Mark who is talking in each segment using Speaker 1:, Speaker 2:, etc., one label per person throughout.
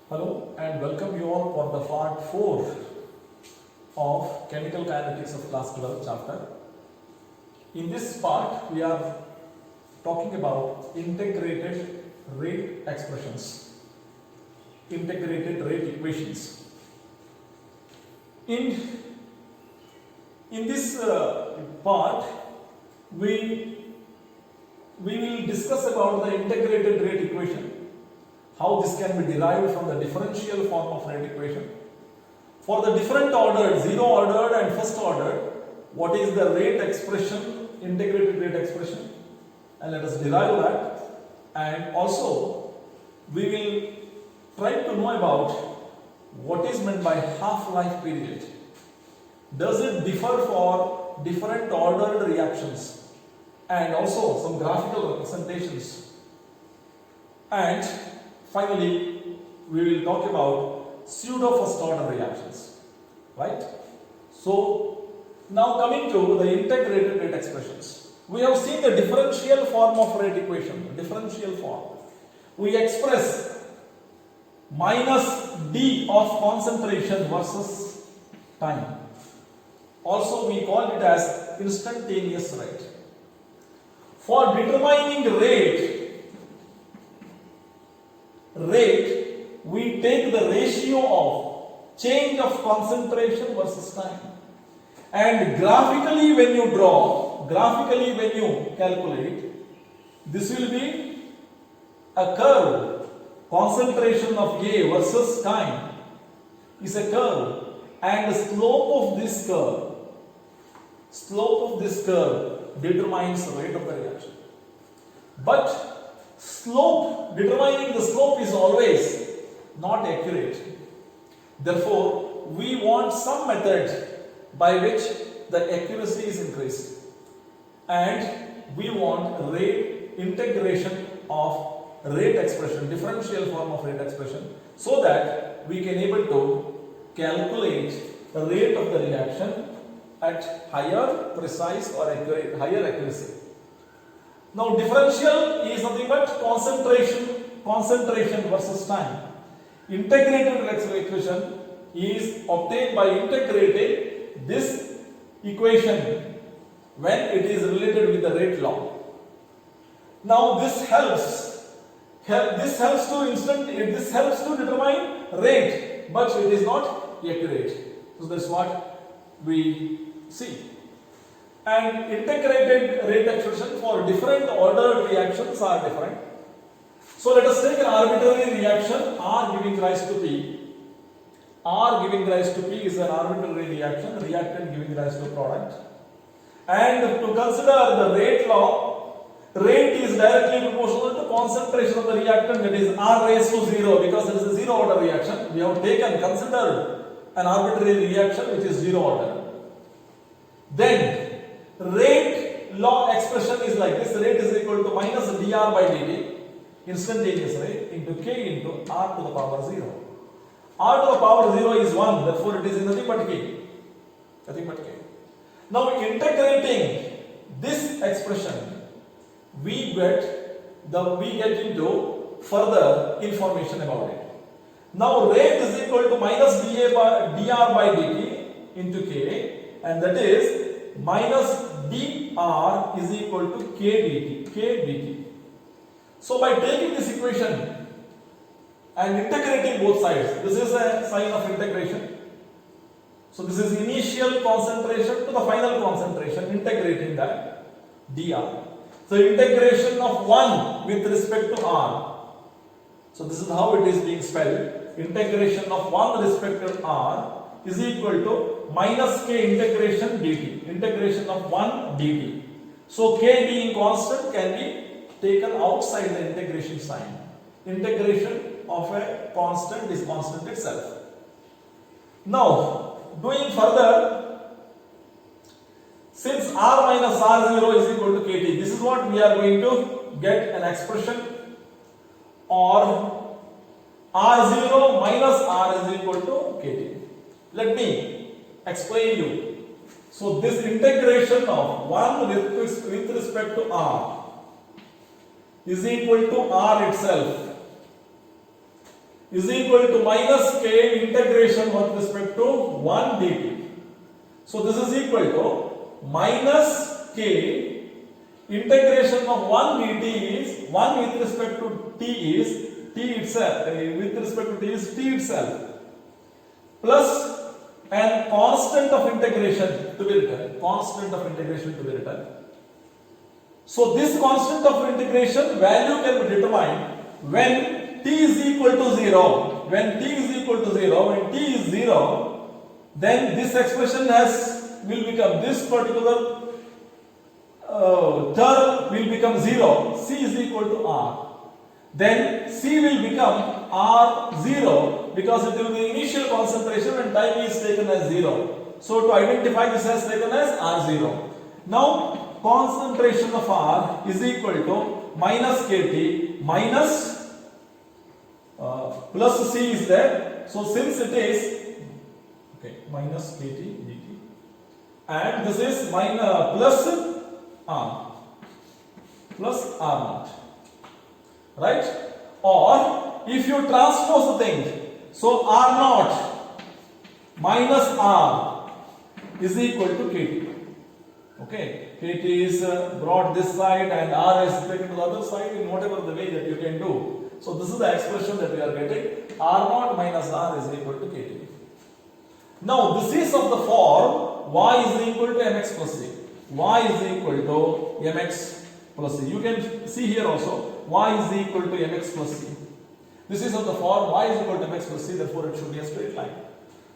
Speaker 1: Hello and welcome you all for the part 4 of Chemical Kinetics of class 12 chapter. In this part we are talking about integrated rate expressions, integrated rate equations. In this part we will discuss about the integrated rate equation, how this can be derived from the differential form of rate equation. For the different ordered, zero ordered and first ordered, what is the rate expression, integrated rate expression, and let us derive that. And also we will try to know about what is meant by half-life period. Does it differ for different ordered reactions? And also some graphical representations. And finally, we will talk about pseudo first order reactions, right? So, now coming to the integrated rate expressions. We have seen the differential form of rate equation, differential form. We express minus d of concentration versus time. Also, we call it as instantaneous rate. For determining rate, we take the ratio of change of concentration versus time. And graphically when you draw, graphically when you calculate, this will be a curve. Concentration of A versus time is a curve, and the slope of this curve determines the rate of the reaction. But determining the slope is always not accurate. Therefore, we want some method by which the accuracy is increased, and we want rate integration of rate expression, differential form of rate expression, so that we can able to calculate the rate of the reaction at higher precise or accurate, higher accuracy. Now differential is nothing but concentration versus time. Integrated rate equation is obtained by integrating this equation when it is related with the rate law. Now this helps to determine rate, but it is not accurate. So that's what we see. And integrated rate expression for different ordered reactions are different. So let us take an arbitrary reaction, R giving rise to P. R giving rise to P is an arbitrary reaction, reactant giving rise to product. And to consider the rate law, rate is directly proportional to concentration of the reactant, that is R raised to 0, because it is a zero order reaction. We have considered an arbitrary reaction which is zero order. Then rate law expression is like this: rate is equal to minus dr by dt, instantaneous rate, into k into r to the power 0. R to the power 0 is 1, therefore it is nothing but k. Nothing but k. Now integrating this expression, we get into further information about it. Now rate is equal to minus dr by dt into k, and that is minus dr is equal to k dt. So by taking this equation and integrating both sides, this is a sign of integration. So this is initial concentration to the final concentration, integrating that dr. So integration of 1 with respect to r. So this is how it is being spelled. Integration of 1 with respect to r is equal to minus k integration dt. Integration of 1 dt. So k being constant can be taken outside the integration sign. Integration of a constant is constant itself. Now, doing further, since r minus r0 is equal to kt, this is what we are going to get an expression, or r0 minus r is equal to kt. Let me explain you. So this integration of 1 with respect to r is equal to r itself. is equal to minus k integration with respect to 1 dt. So this is equal to minus k integration of 1 dt is 1 with respect to t is t itself, with respect to t is t itself, plus and constant of integration to be written, constant of integration to be written. So this constant of integration value can be determined when t is equal to 0. When t is equal to 0, when t is 0, then this expression will become, this particular term will become 0. C is equal to r. Then C will become r0 because it will be initial concentration and time is taken as 0. So to identify this as taken as r0. Now concentration of r is equal to minus kT minus plus C is there. So since it is minus kT dt and this is minus plus r naught, right? Or if you transpose the thing, so r naught minus r is equal to kT. Okay, kT is brought this side and r is taken to the other side in whatever the way that you can do. So this is the expression that we are getting, r naught minus r is equal to kT. Now this is of the form y is equal to mx plus c. Y is equal to mx plus c. You can see here also y is equal to mx plus c. This is of the form y is equal to mx plus c, therefore it should be a straight line.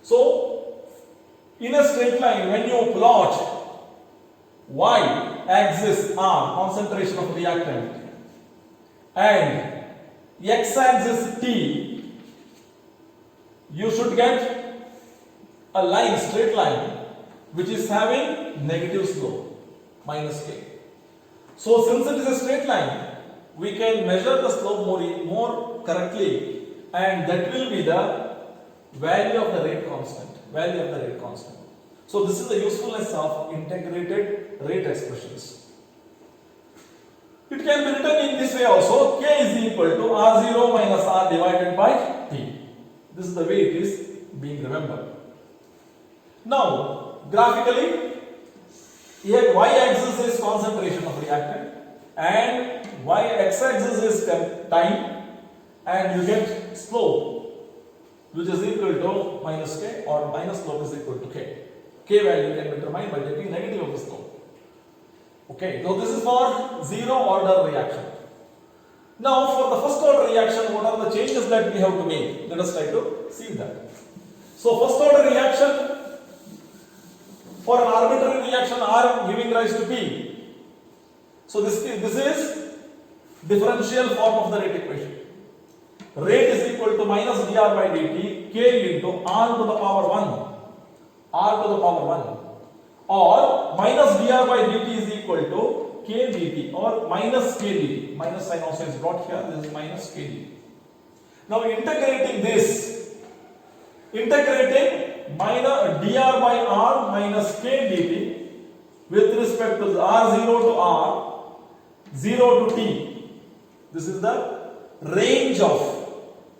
Speaker 1: So in a straight line, when you plot y axis r, concentration of reactant, and x axis t, you should get a line, straight line, which is having negative slope, minus k. So since it is a straight line, we can measure the slope more correctly, and that will be the value of the rate constant. Value of the rate constant. So this is the usefulness of integrated rate expressions. It can be written in this way also, k is equal to r0 minus r divided by t. This is the way it is being remembered. Now, graphically, here y-axis is concentration of reactant and x-axis is time, and you get slope which is equal to minus k, or minus slope is equal to k. K value can be determined by taking negative of the slope. Okay, so this is for zero order reaction. Now for the first order reaction, what are the changes that we have to make? Let us try to see that. So first order reaction, for an arbitrary reaction R giving rise to P. So this is differential form of the rate equation. Rate is equal to minus dr by dt k into r to the power 1, r to the power 1, or minus dr by dt is equal to k dt, or minus k dt. Minus sign also is brought here. This is minus k dt. Now integrating this, minus dr by r minus k dt with respect to r0 to r, 0 to t. This is the range of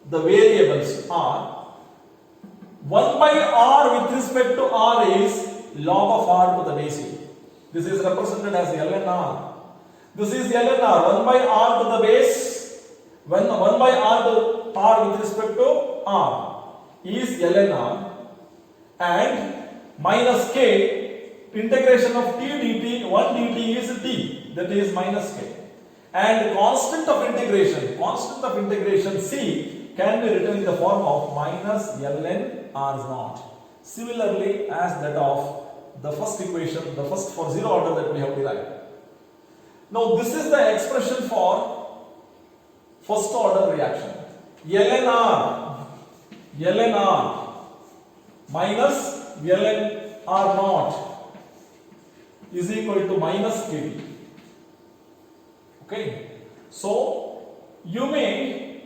Speaker 1: the variables r. 1 by r with respect to r is log of r to the base e. This is represented as ln r. This is ln r. 1 by r to the base, 1 by r to r with respect to r is ln r, and minus k integration of t dt, 1 dt is t, that is minus k, and constant of integration c can be written in the form of minus ln r naught, similarly as that of the first equation, the first for zero order that we have derived. Now this is the expression for first order reaction. ln r minus ln r naught is equal to minus kT. Okay, so you may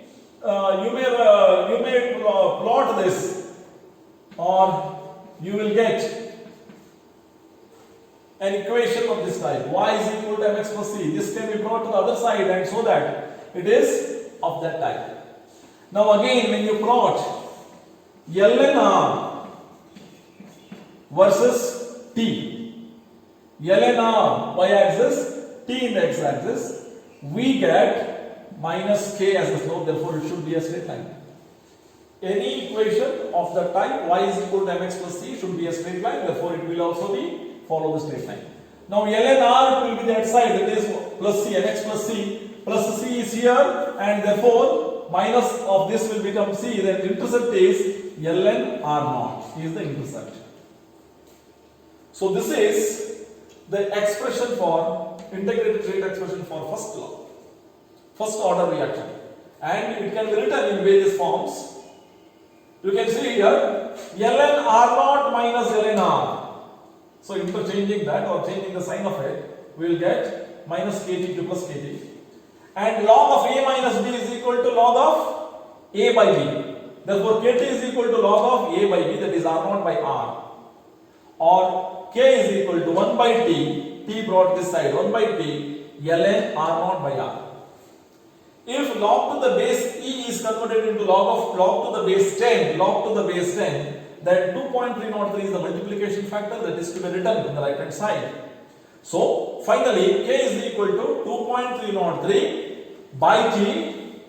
Speaker 1: plot this, or you will get an equation of this type: y is equal to mx plus c. This can be brought to the other side, and so that it is of that type. Now again, when you plot ln r versus t, ln r y-axis, t in the x-axis, we get minus k as the slope, therefore it should be a straight line. Any equation of the type y is equal to mx plus c should be a straight line, therefore it will also be follow the straight line. Now ln r will be the side, that is plus c, mx plus c is here, and therefore minus of this will become c, then intercept is ln r naught is the intercept. So this is the expression for integrated rate expression for first law, first order reaction, and it can be written in various forms. You can see here ln r naught minus ln r. So interchanging that or changing the sign of it, we will get minus kt to plus kt. And log of a minus b is equal to log of a by b. Therefore kt is equal to log of a by b, that is r naught by r. Or k is equal to 1 by t brought this side, 1 by t ln r naught by r. If log to the base e is converted into log to the base 10, then 2.303 is the multiplication factor that is to be written on the right hand side. So finally k is equal to 2.303 by t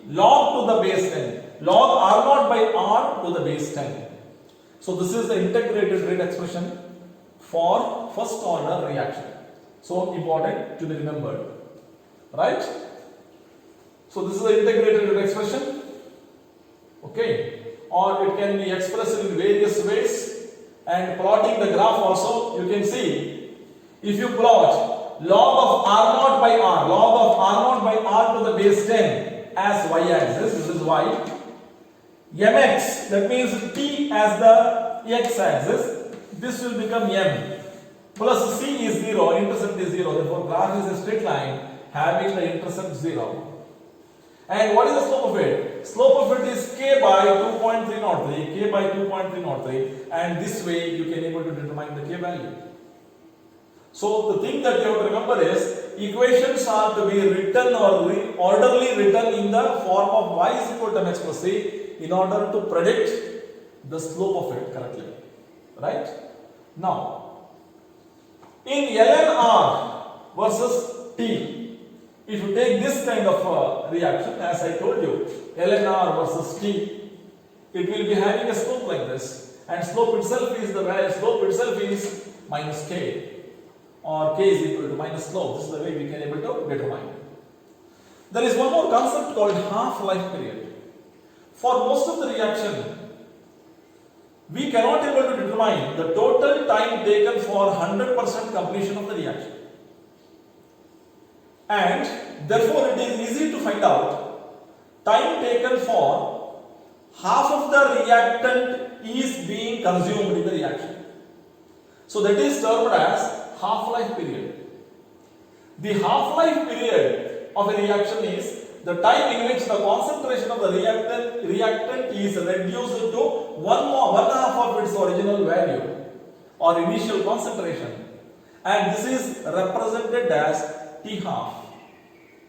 Speaker 1: log to the base 10, log r naught by r to the base 10. So this is the integrated rate expression for first order reaction. So important to be remembered, right? So this is the integrated rate expression, okay, or it can be expressed in various ways. And plotting the graph also, you can see, if you plot log of r naught by r, log of r naught by r to the base 10 as y-axis, this is y, mx, that means t as the x-axis, this will become m, plus c is 0, intercept is 0, therefore graph is a straight line having the intercept 0. And what is the slope of it? Slope of it is k by 2.303, and this way you can able to determine the k value. So the thing that you have to remember is equations are to be written or orderly written in the form of y is equal to mx plus c in order to predict the slope of it correctly, right? Now, in ln r versus t, if you take this kind of reaction, as I told you, ln r versus t, it will be having a slope like this, and slope itself is minus k, or k is equal to minus slope. This is the way we can able to determine. There is one more concept called half-life period. For most of the reaction, we cannot able to determine the total time taken for 100% completion of the reaction. And therefore it is easy to find out time taken for half of the reactant is being consumed in the reaction. So that is termed as half-life period. The half-life period of a reaction is the time in which the concentration of the reactant is reduced to one half of its original value or initial concentration, and this is represented as T half.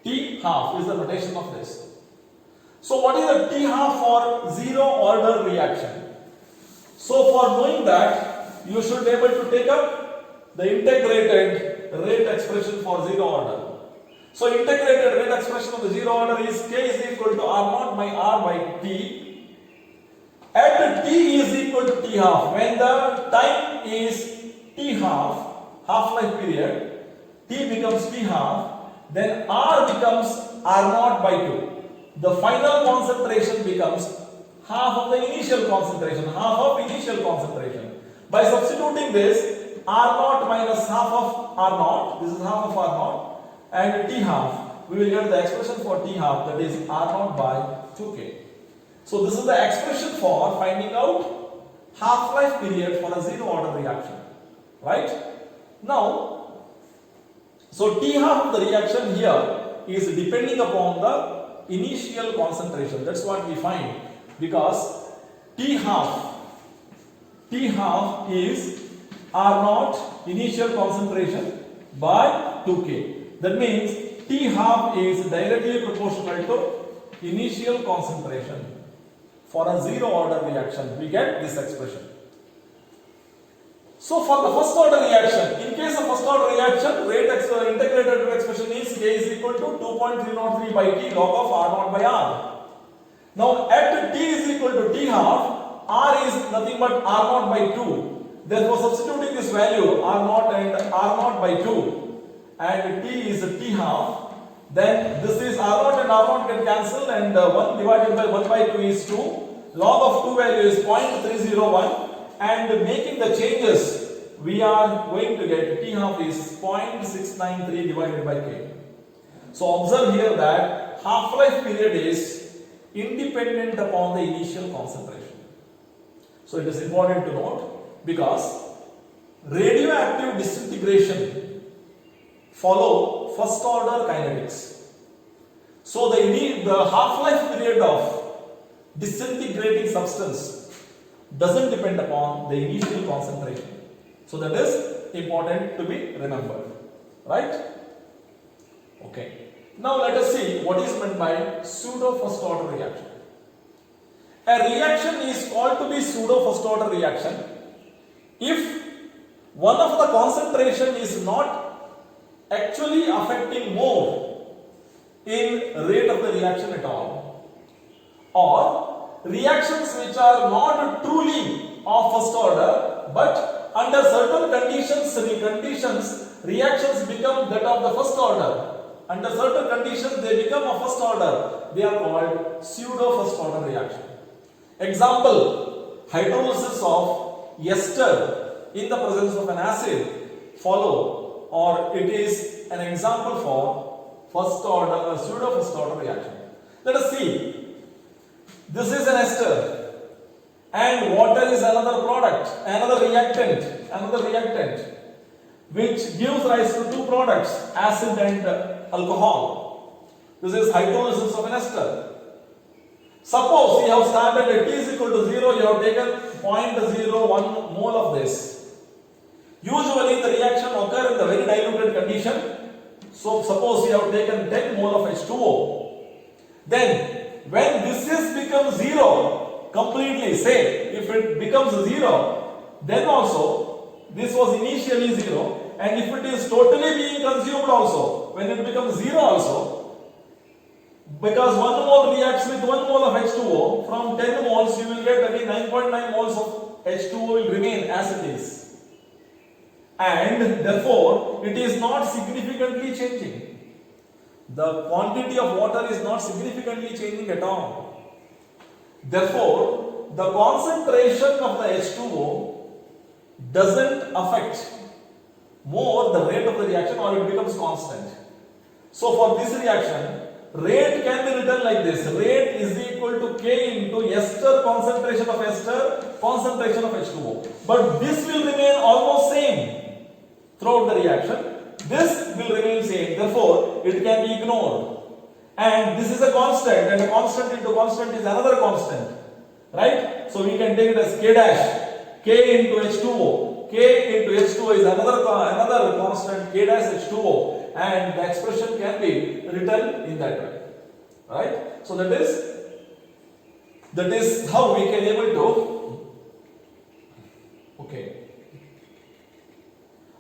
Speaker 1: T half is the notation of this. So what is the T half for zero order reaction? So for knowing that, you should be able to take up the integrated rate expression for zero order. So integrated rate expression of the zero order is k is equal to r naught by r by t. At t is equal to t half, when the time is t half, half-life period, t becomes t half, then r becomes r naught by 2. The final concentration becomes half of the initial concentration, By substituting this, r naught minus half of r naught, this is half of r naught, and t half, we will get the expression for t half, that is r naught by 2k. So this is the expression for finding out half-life period for a zero order reaction, right? Now, so T half of the reaction here is depending upon the initial concentration. That's what we find, because T half is R naught initial concentration by 2K. That means T half is directly proportional to initial concentration. for a zero order reaction, we get this expression. So for the first order reaction, in case of first order reaction, integrated rate expression is K is equal to 2.303 by T log of R naught by R. Now at T is equal to T half, R is nothing but R naught by 2. Therefore substituting this value R naught and R naught by 2 and T is T half, then this is R naught and R naught get cancelled and 1 divided by 1 by 2 is 2. Log of 2 value is 0.301. And making the changes, we are going to get T half is 0.693 divided by K. So observe here that half-life period is independent upon the initial concentration. So it is important to note because radioactive disintegration follow first order kinetics. So the half-life period of disintegrating substance doesn't depend upon the initial concentration. So that is important to be remembered. Right? Okay. Now let us see what is meant by pseudo first order reaction. A reaction is called to be pseudo first order reaction if one of the concentration is not actually affecting more in rate of the reaction at all, or reactions which are not truly of first order, but under certain conditions reactions become that of the first order. Under certain conditions they become of first order. They are called pseudo first order reaction. Example, hydrolysis of ester in the presence of an acid follow, or it is an example for first order pseudo first order reaction. Let us see. This is an ester and water is another product, another reactant which gives rise to two products, acid and alcohol. This is hydrolysis of an ester. Suppose you have started at T is equal to 0, you have taken 0.01 mole of this. Usually the reaction occurs in the very diluted condition. So suppose you have taken 10 mole of H2O. Then when this is becomes 0, completely say if it becomes 0, then also this was initially 0, and if it is totally being consumed also, when it becomes 0 also, because 1 mole reacts with 1 mole of H2O, from 10 moles you will get again 9.9 moles of H2O will remain as it is, and therefore it is not significantly changing. The quantity of water is not significantly changing at all. Therefore, the concentration of the H2O doesn't affect more the rate of the reaction, or it becomes constant. So for this reaction, rate can be written like this. Rate is equal to K into ester concentration of ester, concentration of H2O. But this will remain almost same throughout the reaction. This will remain same, therefore it can be ignored. And this is a constant, and a constant into constant is another constant. Right? So we can take it as K dash, K into H2O. K into H2O is another constant, K dash H2O, and the expression can be written in that way. Right? So that is how we can able to, okay.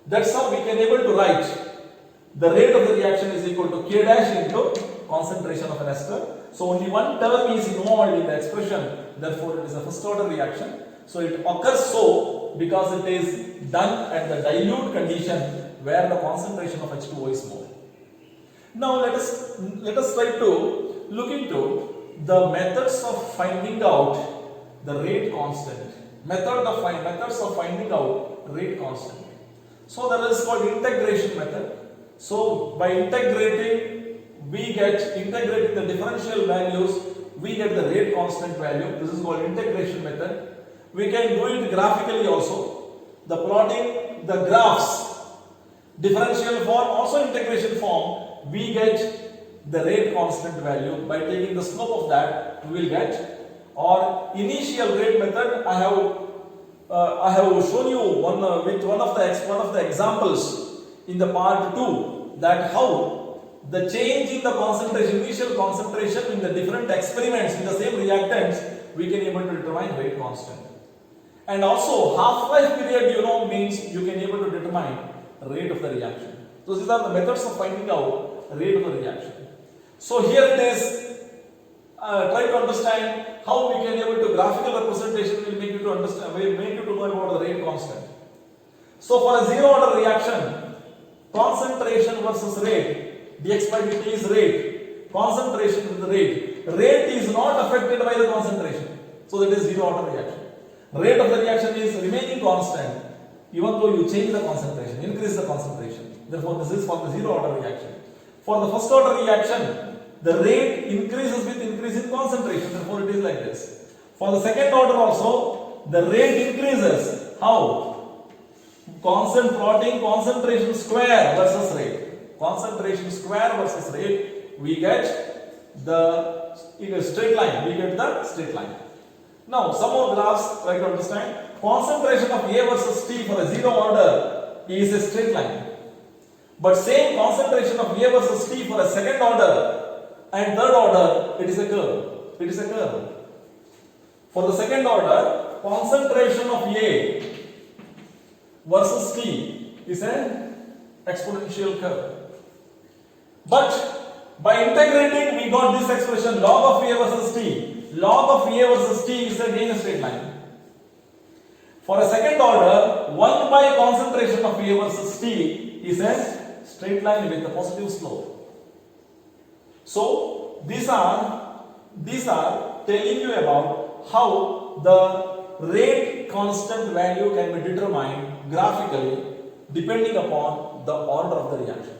Speaker 1: That's how we can able to write the rate of the reaction is equal to K dash into concentration of an ester. So only one term is involved in the expression, therefore it is a first order reaction. So it occurs so because it is done at the dilute condition where the concentration of H2O is more. Now let us try to look into the methods of finding out the rate constant. Methods of finding out rate constant. So that is called integration method. So by integrating the differential values, we get the rate constant value. This is called integration method. We can do it graphically also. The plotting the graphs, differential form, also integration form, we get the rate constant value. By taking the slope of that, we will get. Or initial rate method, I have shown you with one of the examples in the part 2, that how the change in the concentration, initial concentration in the different experiments in the same reactants we can able to determine rate constant. And also half-life period, means you can able to determine rate of the reaction. So these are the methods of finding out rate of the reaction. So here it is. Try to understand how we can able to graphical representation will make you to understand, will make you to know about the rate constant. So for a zero order reaction, concentration versus rate, dx by dt is rate, concentration is the rate. Rate is not affected by the concentration, so that is zero order reaction. Rate of the reaction is remaining constant even though you change the concentration, increase the concentration. Therefore, this is for the zero order reaction. For the first order reaction, the rate increases with increase in concentration. Therefore, it is like this. For the second order also, the rate increases. How? Plotting concentration square versus rate. Concentration square versus rate, we get the straight line. We get the straight line. Now, some more graphs, try to understand. Concentration of A versus T for a zero order is a straight line. But same concentration of A versus T for a second order and third order, it is a curve. It is a curve. For the second order, concentration of A versus T is an exponential curve. But by integrating, we got this expression log of A versus T. Log of A versus T is again a straight line. For a second order, 1 by concentration of A versus T is a straight line with a positive slope. So these are telling you about how the rate constant value can be determined graphically depending upon the order of the reaction.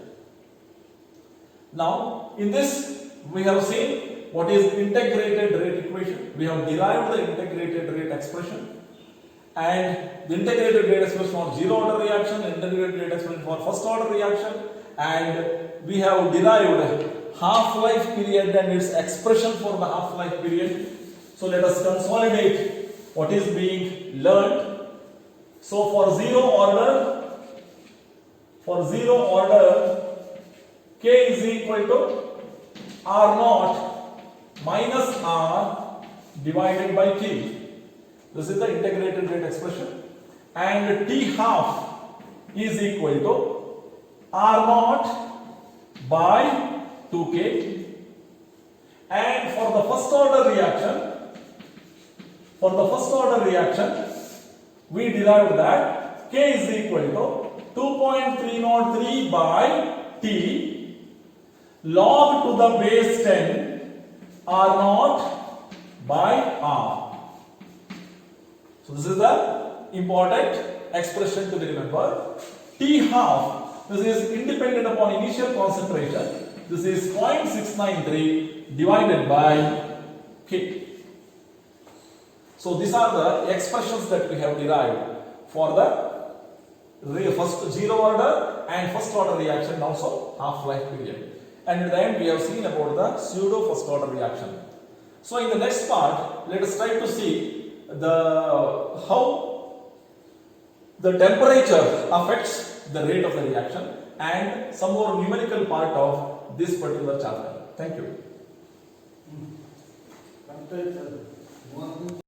Speaker 1: Now, in this we have seen what is integrated rate equation. We have derived the integrated rate expression. And the integrated rate expression for zero order reaction, integrated rate expression for first order reaction, and we have derived half-life period and its expression for the half-life period. So let us consolidate what is being learned. So for zero order, K is equal to R naught minus R divided by T. This is the integrated rate expression, and T half is equal to R naught by 2K. And for the first order reaction, we derived that K is equal to 2.303 by T log to the base 10 R naught by R. So this is the important expression to be remembered. T half, this is independent upon initial concentration. This is 0.693 divided by K. So these are the expressions that we have derived for the first zero order and first order reaction, also half-life period. And at the end we have seen about the pseudo first order reaction. So in the next part, let us try to see how the temperature affects the rate of the reaction and some more numerical part of this particular chapter. Thank you.